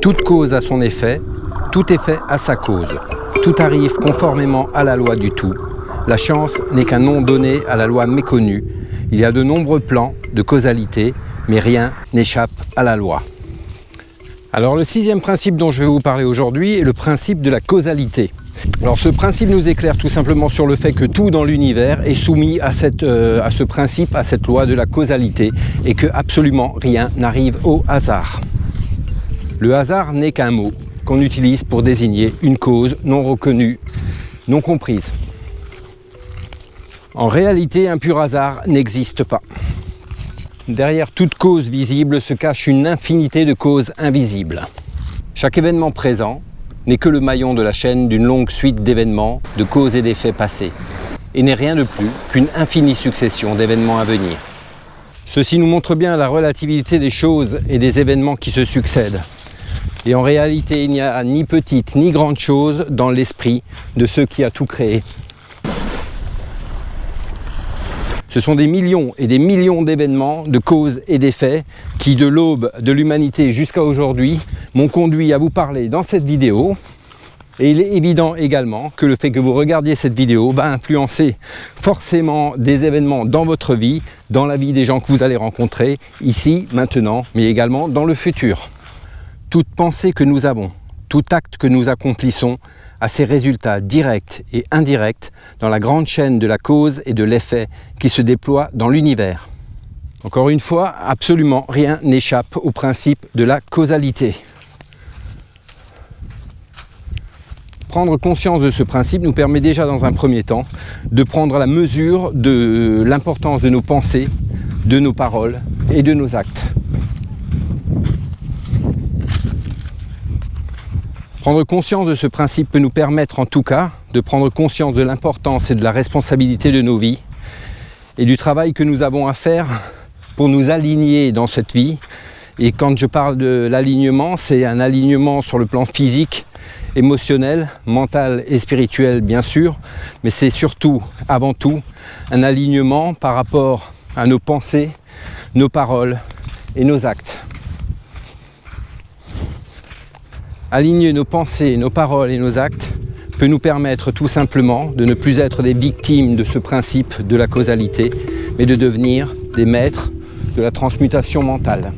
Toute cause a son effet, tout effet a sa cause. Tout arrive conformément à la loi du tout. La chance n'est qu'un nom donné à la loi méconnue. Il y a de nombreux plans de causalité, mais rien n'échappe à la loi. Alors le sixième principe dont je vais vous parler aujourd'hui est le principe de la causalité. Alors ce principe nous éclaire tout simplement sur le fait que tout dans l'univers est soumis à ce principe, à cette loi de la causalité et que absolument rien n'arrive au hasard. Le hasard n'est qu'un mot qu'on utilise pour désigner une cause non reconnue, non comprise. En réalité, un pur hasard n'existe pas. Derrière toute cause visible se cache une infinité de causes invisibles. Chaque événement présent n'est que le maillon de la chaîne d'une longue suite d'événements, de causes et d'effets passés, et n'est rien de plus qu'une infinie succession d'événements à venir. Ceci nous montre bien la relativité des choses et des événements qui se succèdent. Et en réalité, il n'y a ni petite ni grande chose dans l'esprit de ceux qui a tout créé. Ce sont des millions et des millions d'événements, de causes et d'effets qui, de l'aube de l'humanité jusqu'à aujourd'hui, m'ont conduit à vous parler dans cette vidéo. Et il est évident également que le fait que vous regardiez cette vidéo va influencer forcément des événements dans votre vie, dans la vie des gens que vous allez rencontrer, ici, maintenant, mais également dans le futur. Toute pensée que nous avons, tout acte que nous accomplissons a ses résultats directs et indirects dans la grande chaîne de la cause et de l'effet qui se déploie dans l'univers. Encore une fois, absolument rien n'échappe au principe de la causalité. Prendre conscience de ce principe nous permet déjà dans un premier temps de prendre la mesure de l'importance de nos pensées, de nos paroles et de nos actes. Prendre conscience de ce principe peut nous permettre en tout cas de prendre conscience de l'importance et de la responsabilité de nos vies et du travail que nous avons à faire pour nous aligner dans cette vie. Et quand je parle de l'alignement, c'est un alignement sur le plan physique, émotionnel, mental et spirituel bien sûr, mais c'est surtout, avant tout, un alignement par rapport à nos pensées, nos paroles et nos actes. Aligner nos pensées, nos paroles et nos actes peut nous permettre tout simplement de ne plus être des victimes de ce principe de la causalité, mais de devenir des maîtres de la transmutation mentale.